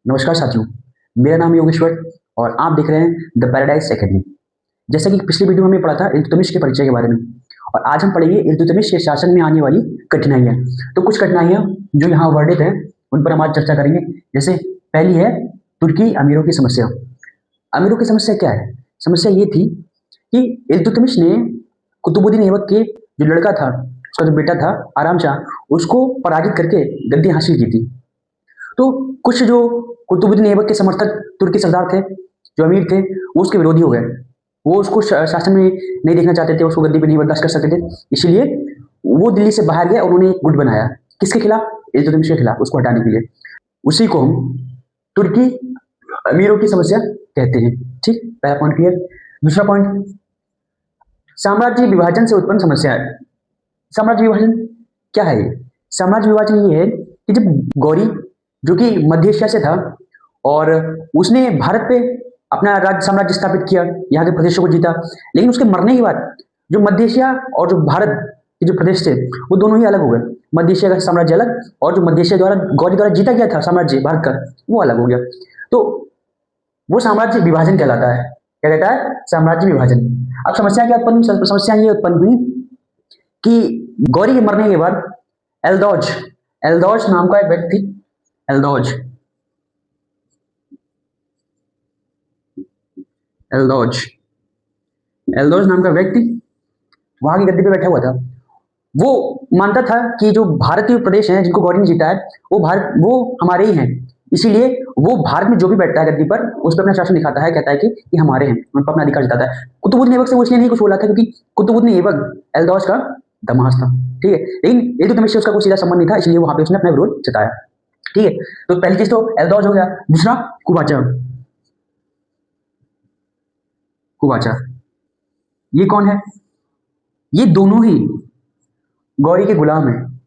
नमस्कार साथियों, मेरा नाम है योगेश्वर और आप देख रहे हैं द पैराडाइज एकेडमी। जैसा कि पिछली वीडियो में हमने पढ़ा था इल्तुतमिश के परिचय के बारे में, और आज हम पढ़ेंगे इल्तुतमिश के शासन में आने वाली कठिनाइयाँ। तो कुछ कठिनाइयाँ जो यहाँ वर्णित हैं उन पर हम आज चर्चा करेंगे। जैसे पहली है तुर्की अमीरों की समस्या। अमीरों की समस्या क्या है? समस्या ये थी कि इल्तुतमिश ने कुतुबुद्दीन ऐबक के जो लड़का था, उसका जो बेटा था आराम शाह, उसको पराजित करके गद्दी हासिल की थी। तो कुछ जो कुतुबुद्दीन ऐबक के समर्थक तुर्की सरदार थे, जो अमीर थे, वो उसके विरोधी हो गए। वो उसको शासन में नहीं देखना चाहते थे, उसको गद्दी पे नहीं बर्दाश्त कर सकते थे। इसलिए वो दिल्ली से बाहर गए और उन्होंने एक गुट बनाया। किसके खिलाफ? इल्तुतमिश के खिलाफ, उसको हटाने के लिए। उसी को हम तुर्की अमीरों की समस्या कहते हैं। ठीक, पहला पॉइंट क्लियर। दूसरा पॉइंट, साम्राज्य विभाजन से उत्पन्न समस्या है। साम्राज्य विभाजन क्या है? ये साम्राज्य विभाजन ये है कि जब गौरी, जो कि मध्य एशिया से था, और उसने भारत पे अपना राज्य साम्राज्य स्थापित किया, यहाँ के प्रदेशों को जीता, लेकिन उसके मरने के बाद जो मध्य एशिया और जो भारत के जो प्रदेश थे वो दोनों ही अलग हो गए। मध्य एशिया का साम्राज्य अलग, और जो मध्य एशिया द्वारा गौरी द्वारा जीता गया था साम्राज्य भारत का, वो अलग हो गया। तो वो साम्राज्य विभाजन कहलाता है। क्या कहता है? साम्राज्य विभाजन। अब समस्या क्या उत्पन्न हुई? समस्या ये उत्पन्न हुई कि गौरी के मरने के बाद एल्दौज एल्दौज नाम का एक व्यक्ति, एल्दौज एल्दौज एल्दौज नाम का व्यक्ति वहां की गद्दी पे बैठा हुआ था। वो मानता था कि जो भारतीय प्रदेश हैं जिनको गौरी ने जीता है, वो हमारे ही हैं। इसीलिए वो भारत में जो भी बैठता है गद्दी पर, उस पर अपना शासन दिखाता है, कहता है कि ये हमारे हैं, उन पर अपना अधिकार जताता है। कुतुबुद्दीन ऐबक से वो इसलिए नहीं कुछ बोला था क्योंकि कुतुबुद्दीन ऐबक एल्दौज का दमाद था। ठीक है, लेकिन इल्तुतमिश से उसका कोई सीधा संबंध नहीं था, इसलिए वहां पे उसने अपना विरोध जताया। ठीक है, तो पहली चीज तो एल्दौज हो गया। दूसरा कुबाचा। कुबाचा ये कौन है? ये दोनों ही गौरी के गुलाम हैं।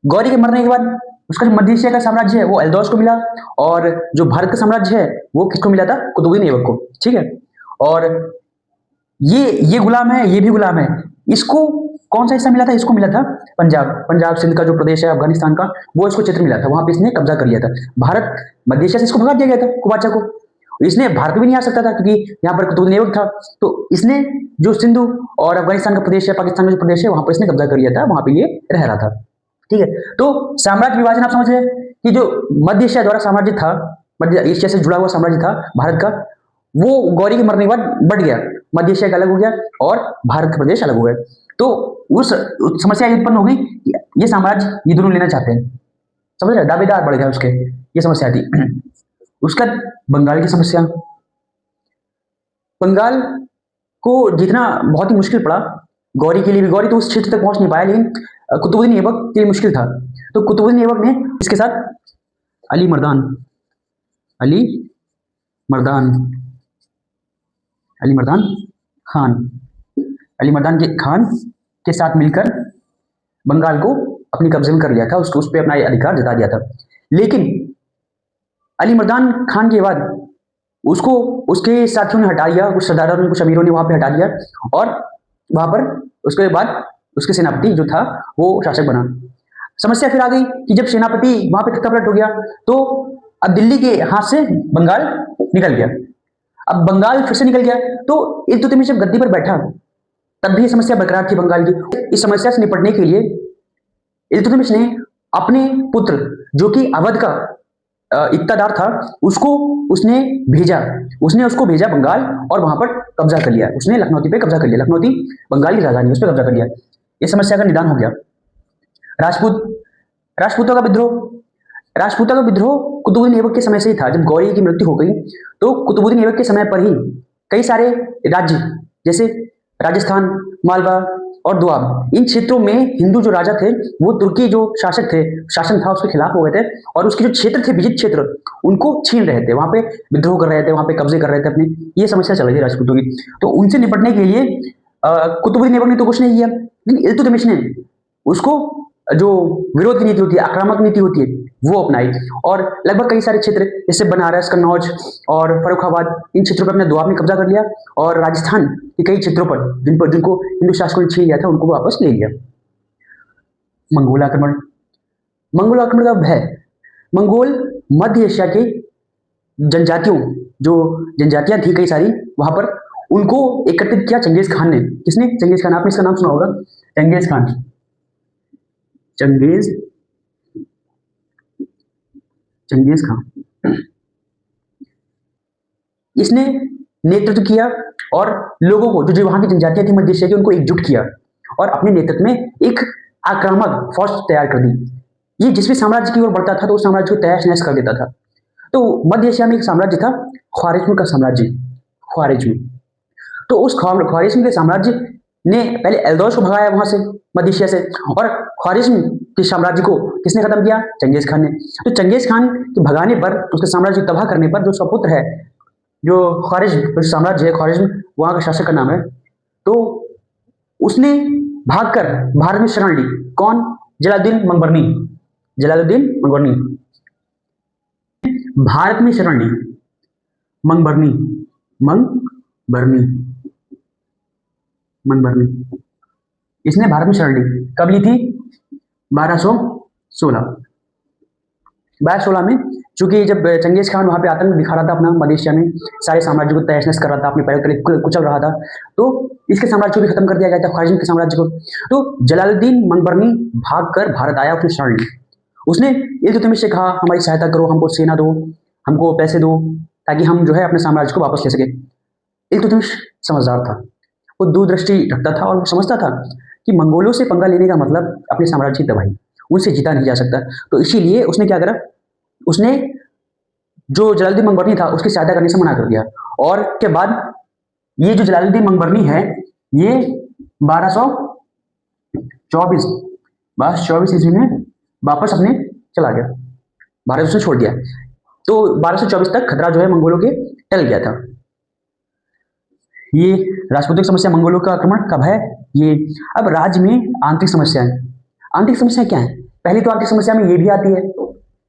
गौरी के मरने के बाद उसका जो मध्य एशिया का साम्राज्य है वो एल्दौस को मिला, और जो भारत का साम्राज्य है वो किसको मिला था? कुतुबुद्दीन ऐबक को। ठीक है, और ये गुलाम है, ये भी गुलाम है। इसको कौन सा हिस्सा मिला था? इसको मिला था पंजाब सिंध का जो प्रदेश है अफगानिस्तान का, वो इसको क्षेत्र मिला था। वहां पे इसने कब्जा कर लिया था। भारत मध्य एशिया से इसको भगा दिया गया था, कुबाचा को। इसने भारत भी नहीं आ सकता था क्योंकि यहाँ पर कुतुबुद्दीन ऐबक था। तो इसने जो सिंधु और अफगानिस्तान का प्रदेश है, पाकिस्तान का जो प्रदेश है, वहां पर इसने कब्जा कर लिया था, वहां पे ये रह रहा था। ठीक है, तो साम्राज्य विभाजन आप समझ रहे कि जो मध्य एशिया द्वारा साम्राज्य था, मध्य एशिया से जुड़ा हुआ साम्राज्य था भारत का, वो गौरी के मरने के बाद बढ़ गया। मध्य एशिया का अलग हो गया और भारत का प्रदेश अलग हो गए। तो उस समस्या उत्पन्न हो गई कि ये साम्राज्य ये दोनों लेना चाहते हैं। समझ रहे? दावेदार बढ़ गया उसके, ये समस्या थी। उसका बंगाल की समस्या। बंगाल को जीतना बहुत ही मुश्किल पड़ा गौरी के लिए भी। गौरी तो उस क्षेत्र तक पहुंच नहीं पाया, लेकिन कुतुबुद्दीन ऐबक के लिए मुश्किल था। तो कुतुबुद्दीन ऐबक ने इसके साथ अली मर्दान अली मर्दान अली मर्दान खान अली मर्दान के खान के साथ मिलकर बंगाल को अपने कब्जे में कर लिया था, उस पर अपना अधिकार जता दिया था। लेकिन अली मर्दान खान के बाद उसको उसके साथियों ने हटा दिया, कुछ सरदारों ने, कुछ अमीरों ने वहां पे हटा दिया, और वहां पर उसके बाद उसके सेनापति जो था वो शासक बना। समस्या फिर आ गई कि जब सेनापति वहां पे तख्ता पलट हो गया, तो अब दिल्ली के हाथ से बंगाल निकल गया। अब बंगाल फिर से निकल गया, तो इल्तुतमिश जब गद्दी पर बैठा तब भी समस्या बरकरार थी बंगाल की। इस समस्या से निपटने के लिए इल्तुतमिश ने अपने पुत्र, जो कि अवध का इक्तादार था, उसने उसको भेजा बंगाल, और वहां पर कब्जा कर लिया। उसने लखनौती पे कब्जा कर लिया। लखनौती बंगाल की राजधानी, उस पर कब्जा कर लिया। इस समस्या का निदान हो गया। राजपूतों का विद्रोह कुतुबुद्दीन ऐबक के समय से ही था। जब गौरी की मृत्यु हो गई तो कुतुबुद्दीन ऐबक के समय पर ही कई सारे राज्य, जैसे राजस्थान, मालवा और दोआब, इन क्षेत्रों में हिंदू जो राजा थे, वो तुर्की जो शासन था उसके खिलाफ हो गए थे, और उसके जो क्षेत्र थे, विजित क्षेत्र, उनको छीन रहे थे, वहां पे विद्रोह कर रहे थे, वहां पे कब्जे कर रहे थे अपने। ये समस्या चल रही थी राजपूतों की। तो उनसे निपटने के लिए कुतुबुद्दीन ऐबक ने तो कुछ नहीं किया, लेकिन इल्तुतमिश ने उसको जो विरोध की नीति होती है, आक्रामक नीति होती है, वो अपनाई, और लगभग कई सारे क्षेत्र जैसे बनारस, कन्नौज और फर्रुखाबाद, इन क्षेत्रों पर अपने दुआब ने कब्जा कर लिया, और राजस्थान के कई क्षेत्रों पर जिनको हिंदू शासकों ने छीन लिया था, उनको वापस ले लिया। मंगोल आक्रमण का भय। मंगोल मध्य एशिया के जनजातियों, जो जनजातियां थी कई सारी वहां पर, उनको एकत्रित किया चंगेज खान ने। किसने? चंगेज खान। आपने इसका नाम सुना होगा, चंगेज खान। चंगेज चंगेज खान, इसने नेतृत्व किया और लोगों को, जो वहां की जनजातियां थी मध्य एशिया की, उनको एकजुट किया और अपने नेतृत्व में एक आक्रामक फौज तैयार कर दी। ये जिस भी साम्राज्य की ओर बढ़ता था तो उस साम्राज्य को तहस नहस कर देता था। तो मध्य एशिया में एक साम्राज्य था, ख्वारिज्म का साम्राज्य, ख्वारिज्म। तो उस ख्वारिज्म के साम्राज्य ने पहले एल्दौस को भगाया वहां से, मध्य एशिया से, और ख्वारिज्म के साम्राज्य को किसने खत्म किया? चंगेज खान ने। तो चंगेज खान के भगाने पर, उसके साम्राज्य को तबाह करने पर, जो सपुत्र है, जो ख्वारिज्म जो साम्राज्य है, ख्वारिज्म वहां का शासक का नाम है, तो उसने भागकर भारत में शरण ली। कौन? जलालुद्दीन मंगबरनी। जलालुद्दीन मंगबरनी भारत में शरण ली। मंगबरनी मंगबरनी मंगबरनी इसने भारत में शरण ली। कब ली थी? 1216। 1216 में, चूंकि जब चंगेज खान वहां पे आतंक दिखा रहा था अपना मध्य एशिया में, सारे साम्राज्य को तहस नहस कर रहा था, अपने पैरों तले कुचल रहा था, तो इसके साम्राज्य को भी खत्म कर दिया गया था, ख्वारिज्म के साम्राज्य को। तो जलालुद्दीन मंगबरनी भागकर भारत आया, उसने शरण ली। उसने इल्तुतमिश से कहा, हमारी सहायता करो, हमको सेना दो, हमको पैसे दो, ताकि हम जो है अपने साम्राज्य को वापस ले सके। इल्तुतमिश समझदार था, वो दूरदृष्टि रखता था और वो समझता था कि मंगोलों से पंगा लेने का मतलब अपने साम्राज्य की तबाही, उनसे जीता नहीं जा सकता। तो इसीलिए उसने क्या करा? उसने जो जलालुद्दीन मंगबरनी था उसकी सहायता करने से मना कर दिया। और के बाद ये जो जलालुद्दीन मंगबरनी है, ये 1224 ईस्वी में वापस अपने चला गया, भारत उसने छोड़ दिया। तो 1224 तक खतरा जो है मंगोलों के टल गया था। ये राजपूतों की समस्या, मंगोलों का आक्रमण कब है ये। अब राज्य में आंतरिक समस्याएं। आंतरिक समस्या क्या है? पहली तो आंतरिक समस्या में ये भी आती है,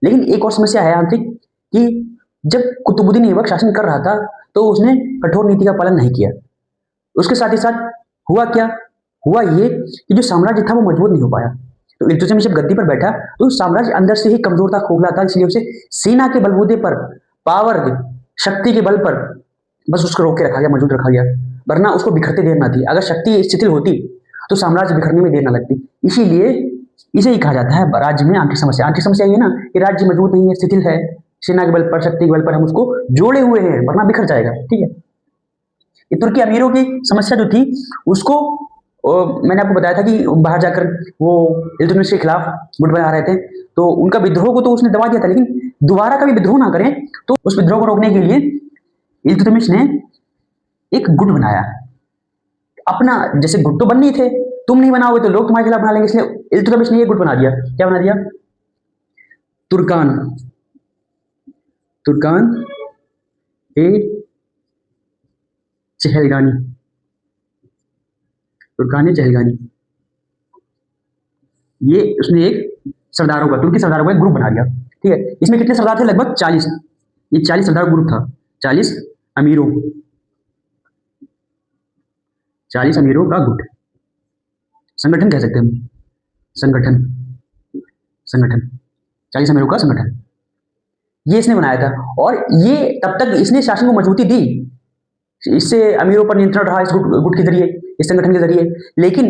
लेकिन एक और समस्या है आंतरिक, कि जब कुतुबुद्दीन ऐबक शासन कर रहा था तो उसने कठोर नीति का पालन नहीं किया। उसके साथ ही साथ हुआ क्या? हुआ ये कि जो साम्राज्य था वो मजबूत नहीं हो पाया। तो इल्तुतमिश जब गद्दी पर बैठा तो साम्राज्य अंदर से ही कमजोर था, खोखला था, इसलिए उसे सेना के बलबूते पर, पावर, शक्ति के बल पर बस उसको रोक के रखा गया, मजबूत रखा गया, वरना उसको बिखरते देर ना थी। अगर शक्ति शिथिल होती तो साम्राज्य बिखरने में देर ना लगती। इसीलिए इसे ही कहा जाता है राज्य में आंतरिक समस्या। आंतरिक समस्या ये ना कि राज्य मजबूत नहीं है, शिथिल है, सेना के बल पर, शक्ति के बल पर हम उसको जोड़े हुए हैं, वरना बिखर जाएगा। ठीक है। ये तुर्की अमीरों की समस्या जो थी उसको मैंने आपको बताया था कि बाहर जाकर वो इल्तुतमिश के खिलाफ गुट बना रहे थे, तो उनका विद्रोह को तो उसने दबा दिया था, लेकिन दोबारा कभी विद्रोह ना करें तो उस विद्रोह को रोकने के लिए इल्तुतमिश ने एक गुट बनाया अपना। जैसे गुट तो बन नहीं थे, तुम नहीं बनाओगे तो लोग तुम्हारे खिलाफ बना लेंगे, इसलिए इल्तुतमिश ने एक गुट बना दिया। क्या बना दिया? तुर्कान तुर्कान ए चहलगानी। तुर्कान ए चहलगानी, ये उसने एक सरदारों का, तुर्की सरदारों का एक ग्रुप बना दिया। ठीक है। इसमें कितने सरदार थे? लगभग 40। ये 40 सरदार ग्रुप था, 40 अमीरों 40 अमीरों का गुट, संगठन कह सकते हैं हम, संगठन 40 अमीरों का संगठन, ये इसने बनाया था। और ये तब तक इसने शासन को मजबूती दी, इससे अमीरों पर नियंत्रण रहा इस गुट के जरिए, इस संगठन के जरिए। लेकिन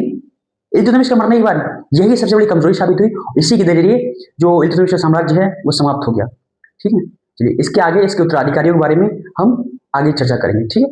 इल्तुतमिश का मरने के बाद यही सबसे बड़ी कमजोरी साबित हुई, इसी के जरिए जो इल्तुतमिश का साम्राज्य है वो समाप्त हो गया। ठीक है। चलिए इसके आगे इसके उत्तराधिकारियों के बारे में हम आगे चर्चा करेंगे। ठीक है।